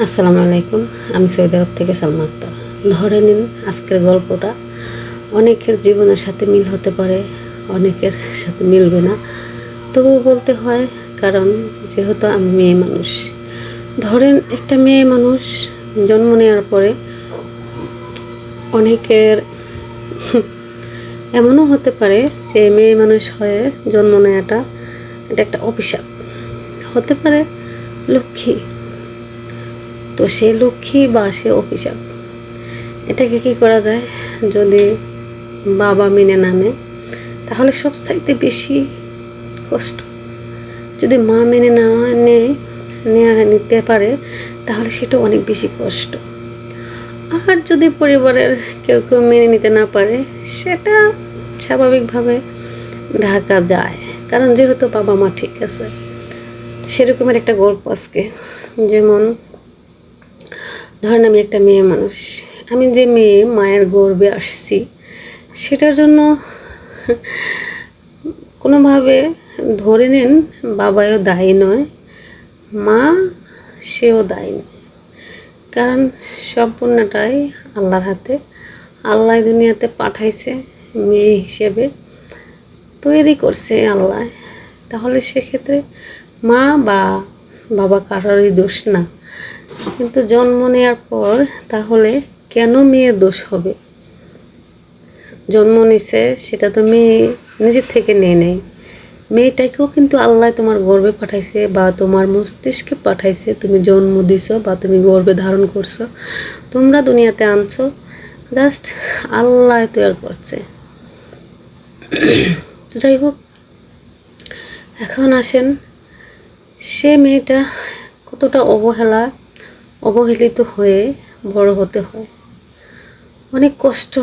আসসালামু আলাইকুম। আমি সৌদি আরব থেকে সালমা আক্তার। ধরে নিন আজকের গল্পটা অনেকের জীবনের সাথে মিল হতে পারে, অনেকের সাথে মিলবে না, তবুও বলতে হয় কারণ যেহেতু আমি মেয়ে মানুষ। ধরেন একটা মেয়ে মানুষ জন্ম নেওয়ার পরে অনেকের এমনও হতে পারে যে মেয়ে মানুষ হয়ে জন্ম নেওয়াটা এটা একটা অভিশাপ হতে পারে, লক্ষ্মী। তো সে লক্ষ্মী বা সে অভিশাপ, এটাকে কি করা যায়? যদি বাবা মেনে না নেয় তাহলে সবচাইতে বেশি কষ্ট। যদি মা মেনে না নিতে পারে তাহলে সেটা অনেক বেশি কষ্ট। আর যদি পরিবারের কেউ কেউ মেনে নিতে না পারে সেটা স্বাভাবিকভাবে ঢাকা যায়, কারণ যেহেতু বাবা মা ঠিক আছে। সেরকমের একটা গল্প আজকে। যেমন ধরেন আমি একটা মেয়ে মানুষ, আমি যে মেয়ে মায়ের গর্ভে আসছি সেটার জন্য কোনোভাবে ধরে নিন বাবাও দায়ী নয়, মা সেও দায়ী নয়, কারণ সম্পূর্ণটাই আল্লাহর হাতে। আল্লাহ দুনিয়াতে পাঠাইছে মেয়ে হিসেবে, তৈরি করছে আল্লাহ। তাহলে সেক্ষেত্রে মা বা বাবা কারোরই দোষ না, কিন্তু জন্ম নেওয়ার পর তাহলে কেন মেয়ের দোষ হবে? জন্ম নিছে সেটা তো মেয়ে নিজের থেকে নিয়ে নেয়। মেয়েটাকেও কিন্তু আল্লাহ তোমার গর্ভে পাঠাইছে বা তোমার মস্তিষ্কে পাঠাইছে, তুমি জন্ম দিছো বা তুমি গর্ভে ধারণ করছো, তোমরা দুনিয়াতে আনছো, জাস্ট আল্লাহ তৈরি করছে। তো যাই হোক, এখন আসেন সে মেয়েটা কতটা অবহেলিত হয়ে বড় হতে হয়, অনেক কষ্ট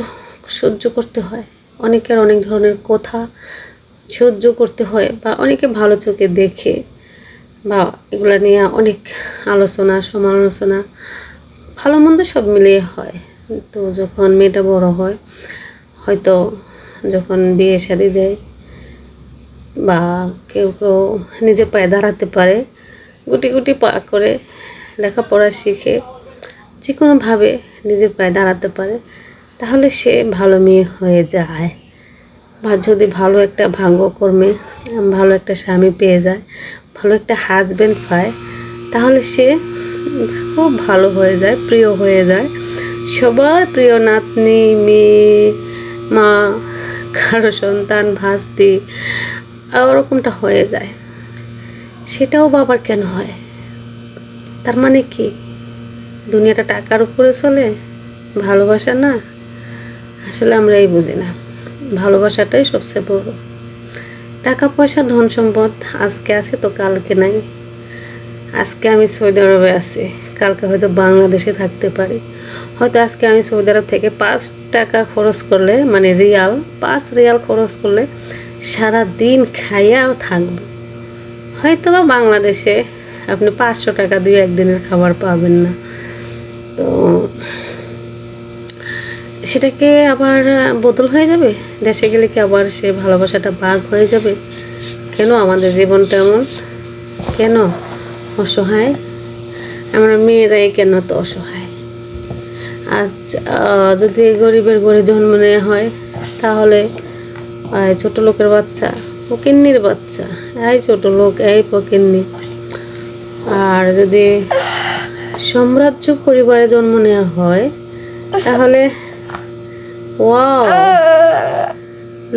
সহ্য করতে হয়, অনেকের অনেক ধরনের কথা সহ্য করতে হয়, বা অনেকে ভালো চোখে দেখে, বা এগুলো নিয়ে অনেক আলোচনা সমালোচনা ভালো মন্দ সব মিলিয়ে হয়। তো যখন মেয়েটা বড় হয়, হয়তো যখন বিয়ে শাদী দেয় বা কেউ কেউ নিজে পায়ে দাঁড়াতে পারে, গুটি গুটি পা করে লেখাপড়া শিখে যে কোনোভাবে নিজের পায়ে দাঁড়াতে পারে, তাহলে সে ভালো মেয়ে হয়ে যায়। বা যদি ভালো একটা ভাগ্যক্রমে ভালো একটা স্বামী পেয়ে যায়, ভালো একটা হাজব্যান্ড পায়, তাহলে সে খুব ভালো হয়ে যায়, প্রিয় হয়ে যায়, সবার প্রিয় নাতনি, মেয়ে, মা, কারো সন্তান, ভাস্তি, ওরকমটা হয়ে যায়। সেটাও বাবার কেন হয়? তার মানে কি দুনিয়াটা টাকার উপরে চলে, ভালোবাসা না? আসলে আমরা এই বুঝি না, ভালোবাসাটাই সবচেয়ে বড়। টাকা পয়সা ধন সম্পদ আজকে আছে তো কালকে নাই। আজকে আমি সৌদি আরবে আছি, কালকে হয়তো বাংলাদেশে থাকতে পারি। হয়তো আজকে আমি সৌদি আরব থেকে 5 টাকা খরচ করলে, মানে রিয়াল, 5 রিয়াল খরচ করলে সারা দিন খাইয়াও থাকবো। হয়তো বা বাংলাদেশে আপনি 500 টাকা দিয়ে একদিনের খাবার পাবেন না। তো সেটাকে আবার বদল হয়ে যাবে, দেশে গেলে কি আবার সে ভালোবাসাটা ভাগ হয়ে যাবে? কেন আমাদের জীবনটা এমন? কেন অসহায়? আমরা মেয়েরাই কেন তো অসহায়? আজ যদি গরিবের ঘরে জন্ম নেওয়া হয় তাহলে ছোট লোকের বাচ্চা, ফকিন্নির বাচ্চা, এই ছোট লোক, এই ফকিন্নি। আর যদি সাম্রাজ্য পরিবারে জন্ম নেওয়া হয় তাহলে ওয়াও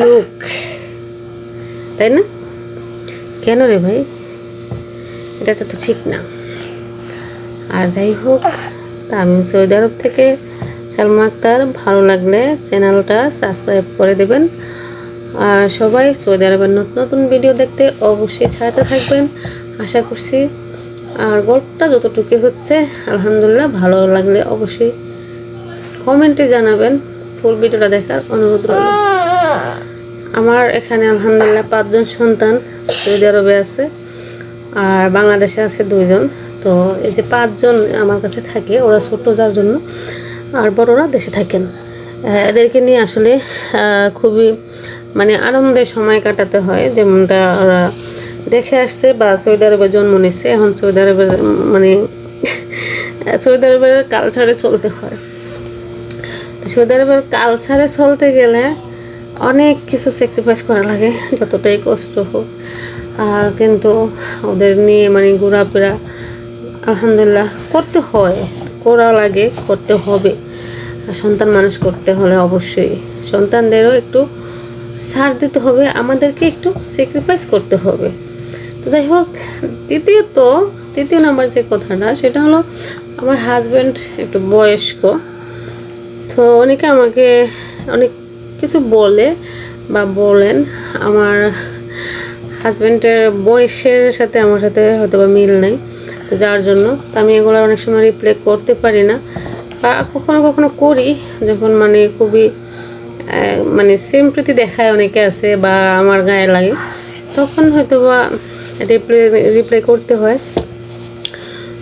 লোক, তাই না? কেন রে ভাই? এটা তো ঠিক না। আর যাই হোক, তা আমি সৌদি আরব থেকে সালমা আক্তার। ভালো লাগলে চ্যানেলটা সাবস্ক্রাইব করে দেবেন। আর সবাই সৌদি আরবের নতুন নতুন ভিডিও দেখতে অবশ্যই সাথে থাকবেন আশা করছি। আর গল্পটা যতটুকু হচ্ছে আলহামদুলিল্লাহ, ভালো লাগলে অবশ্যই কমেন্টে জানাবেন। ফুল ভিডিওটা দেখার অনুরোধ রইল। আমার এখানে আলহামদুলিল্লাহ 5 জন সন্তান সৌদি আরবে আছে, আর বাংলাদেশে আছে 2 জন। তো এই যে 5 জন আমার কাছে থাকে, ওরা ছোট যার জন্য, আর বড়রা দেশে থাকেন। এদেরকে নিয়ে আসলে খুবই মানে আনন্দের সময় কাটাতে হয়। যেমনটা ওরা দেখে আসছে বা সৌদি আরবে জন্ম নিচ্ছে, এখন সৌদি আরবের মানে সৌদি আরবের কালচারে চলতে হয়। তো সৌদি আরবের কালচারে চলতে গেলে অনেক কিছু স্যাক্রিফাইস করা লাগে, যতটাই কষ্ট হোক। কিন্তু ওদের নিয়ে মানে ঘোরাফেরা আলহামদুলিল্লাহ করতে হয়, করা লাগে, করতে হবে। সন্তান মানুষ করতে হলে অবশ্যই সন্তানদেরও একটু ছাড় দিতে হবে, আমাদেরকে একটু স্যাক্রিফাইস করতে হবে। তো যাই হোক, তৃতীয় নাম্বার যে কথাটা সেটা হলো আমার হাজব্যান্ড একটু বয়স্ক। তো অনেকে আমাকে অনেক কিছু বলে বা বলেন, আমার হাজব্যান্ডের বয়সের সাথে আমার সাথে হয়তো বা মিল নেই, তো যার জন্য তো আমি এগুলো অনেক সময় রিপ্লাই করতে পারি না, বা কখনো কখনো করি যখন মানে খুবই মানে সিম্প্যাথি দেখায় অনেকে আছে বা আমার গায়ে লাগে, তখন হয়তো বা রিপ্লাই করতে হয়।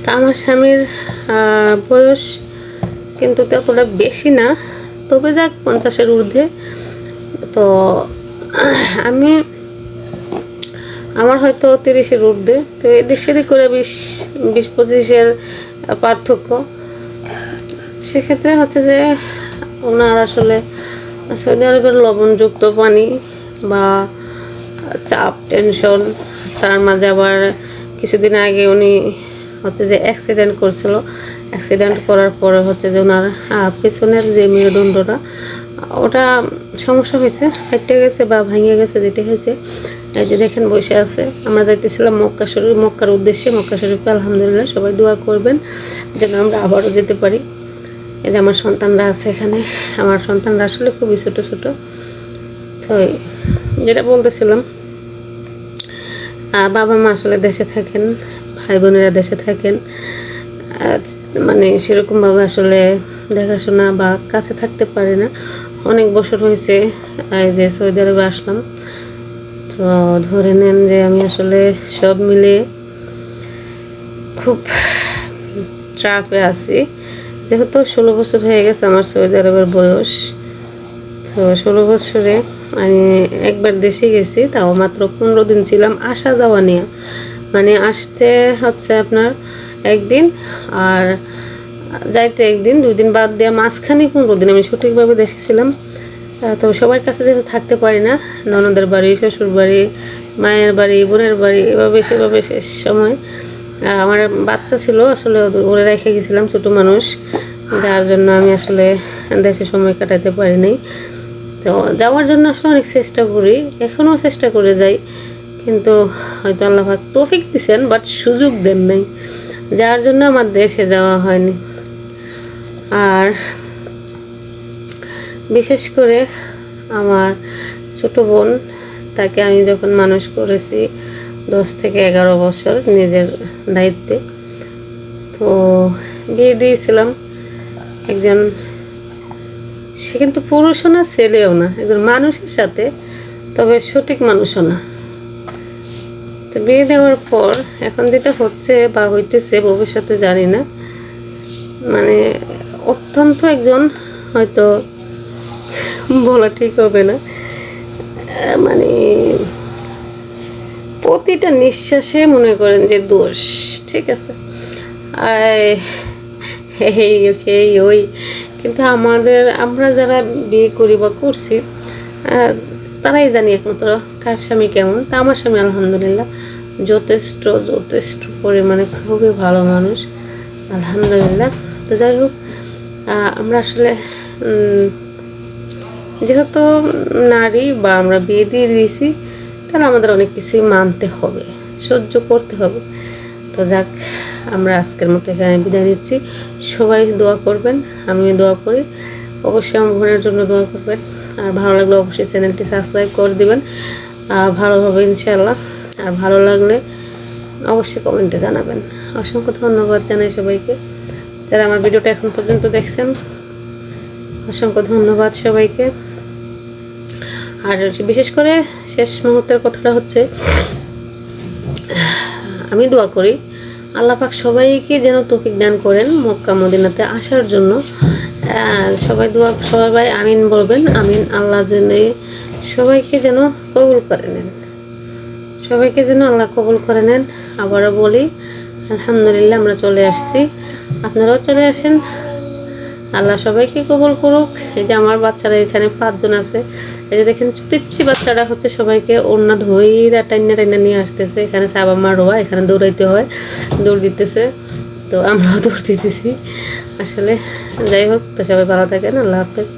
তা আমার স্বামীর বয়স কিন্তু ততটা বেশি না, তবে যাক 50-এর ঊর্ধ্বে। তো আমার হয়তো 30-এর ঊর্ধ্বে। তো এদের সাথে করে 20-25-এর পার্থক্য। সেক্ষেত্রে হচ্ছে যে ওনার আসলে সৌদি আরবের লবণযুক্ত পানি বা চাপ, টেনশন, তার মাঝে আবার কিছুদিন আগে উনি হচ্ছে যে অ্যাক্সিডেন্ট করছিল। অ্যাক্সিডেন্ট করার পরে হচ্ছে যে ওনার পেছনের যে মেরুদণ্ডটা ওটা সমস্যা হয়েছে, ফেটে গেছে বা ভেঙে গেছে, যেটা হয়েছে। এই যে দেখেন বসে আছে। আমরা যাইতেছিলাম মক্কার উদ্দেশ্যে। মক্কা শরীফে আলহামদুলিল্লাহ সবাই দোয়া করবেন যেন আমরা আবারও যেতে পারি। এই যে আমার সন্তানরা আছে এখানে, আমার সন্তানরা আসলে খুবই ছোট ছোট। তো যেটা বলতেছিলাম, বাবা মা আসলে দেশে থাকেন, ভাই বোনেরা দেশে থাকেন, মানে সেরকমভাবে আসলে দেখাশোনা বা কাছে থাকতে পারে না। অনেক বছর হয়েছে এই যে সৌদি আরবে আসলাম। তো ধরে নেন যে আমি আসলে সব মিলে খুব ট্রাফে আছি, যেহেতু 16 বছর হয়ে গেছে আমার সৌদি আরবের বয়স। তো 16 বছরে আমি একবার দেশে গেছি, তাও মাত্র 15 দিন ছিলাম, আসা যাওয়া নিয়ে। মানে আসতে হচ্ছে আপনার একদিন, আর যাইতে একদিন, 2 দিন বাদ দিয়ে মাঝখানে 15 দিন আমি সঠিকভাবে দেশে ছিলাম। তো সবার কাছে যেহেতু থাকতে পারি না, ননদের বাড়ি, শ্বশুর বাড়ি, মায়ের বাড়ি, বোনের বাড়ি, এভাবে সেভাবে শেষ সময় আমার বাচ্চা ছিল, আসলে ওরে রেখে গেছিলাম, ছোটো মানুষ, যার জন্য আমি আসলে দেশে সময় কাটাতে পারি নাই। তো যাওয়ার জন্য আসলে অনেক চেষ্টা করি, এখনও চেষ্টা করে যাই, কিন্তু হয়তো আল্লাহ পাক তৌফিক দিছেন, বাট সুযোগ দেন নাই, যার জন্য আমার দেশে যাওয়া হয়নি। আর বিশেষ করে আমার ছোট বোন, তাকে আমি যখন মানুষ করেছি 10 থেকে 11 বছর নিজের দায়িত্বে, তো বিয়ে দিয়েছিলাম একজন, সে কিন্তু পুরুষও না ছেলেও না, একজন মানুষের সাথে, তবে সঠিক মানুষও না। তো বিয়ে দেওয়ার পর এখন যেটা হচ্ছে বা হইতেছে ভবিষ্যতে জানি না, মানে অত্যন্ত একজন, হয়তো বলা ঠিক হবে না, মানে প্রতিটা নিঃশ্বাসে মনে করেন যে দোষ, ঠিক আছে, এই ওই। কিন্তু আমরা যারা বিয়ে করি বা করছি, তারাই জানি একমাত্র কার স্বামী কেমন। তা আমার স্বামী আলহামদুলিল্লাহ যথেষ্ট পরিমাণে খুবই ভালো মানুষ, আলহামদুলিল্লাহ। তো যাই হোক, আমরা আসলে যেহেতু নারী বা আমরা বিয়ে দিয়ে দিয়েছি, তাহলে আমাদের অনেক কিছুই মানতে হবে, সহ্য করতে হবে। তো যাক, আমরা আজকের মতো এখানে বিদায় নিচ্ছি। সবাই দোয়া করবেন, আমিও দোয়া করি, অবশ্যই আমার বোনের জন্য দোয়া করবেন। আর ভালো লাগলে অবশ্যই চ্যানেলটি সাবস্ক্রাইব করে দিবেন, ভালোভাবে ইনশাআল্লাহ। আর ভালো লাগলে অবশ্যই কমেন্টে জানাবেন। অসংখ্য ধন্যবাদ জানাই সবাইকে, যারা আমার ভিডিওটা এখন পর্যন্ত দেখছেন, অসংখ্য ধন্যবাদ সবাইকে। আর বিশেষ করে শেষ মুহূর্তের কথাটা হচ্ছে, আমি দোয়া করি আল্লাহ পাক সবাইকে যেন তৌফিক দান করেন মক্কা মদিনাতে আসার জন্য। সবাই আমিন বলবেন, আমিন। আল্লাহ যেন সবাইকে যেন কবুল করে নেন, সবাইকে যেন আল্লাহ কবুল করে নেন। আবারও বলি আলহামদুলিল্লাহ, আমরা চলে আসছি। আপনারাও চলে আসেন। আল্লাহ সবাইকে কবুল করুক। এই যে আমার বাচ্চারা এখানে 5 জন আছে। এই যে দেখেন পিচ্চি বাচ্চারা হচ্ছে সবাইকে ওড়না ধইরা টাইনা টাইনা নিয়ে আসতেছে। এখানে সাবা মা রোয়া, এখানে দৌড়াইতে হয়, দৌড় দিতেছে। তো আমরাও দৌড় দিতেছি আসলে। যাই হোক, তো সবাই ভালো থাকেন। আল্লাহ হাফেজ।